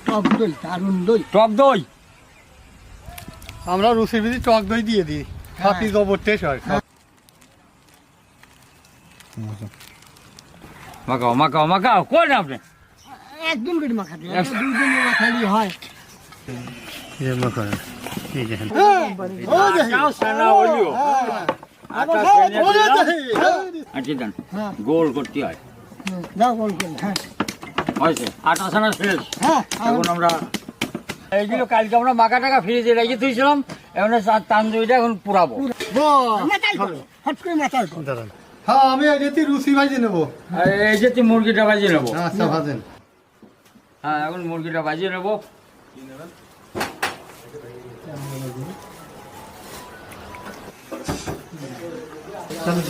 টক দই, দারুণ দই। টক দই আমরা রুচি বিধি টক দই দিয়ে দিই, খাতি জবর টেস্ট হয়। মাখাও মাখাও মাখাও, কোন আপনি? একদম করে মাখাতে হবে, 2 দিন মাখালি হয়। গোল করতে হয়, যাও গোল করে। হ্যাঁ হয়েছে আটা ছানা শেষ। হ্যাঁ, এখন আমরা এইগুলো কালকে আমরা মাখা টাকা ফ্রিজে রেখে দিয়েছিলাম, এখন তান্দুরিটা এখন পুরাবো। মাথায় করো, হট করে মাথায় করো। হ্যাঁ, আমি এটি রুচি ভাজি নেবো। এই যে তুই মুরগিটা ভাজিয়ে নেবো। আচ্ছা, ভাজেন। হ্যাঁ, এখন মুরগিটা ভাজিয়ে নেবো। তাহলে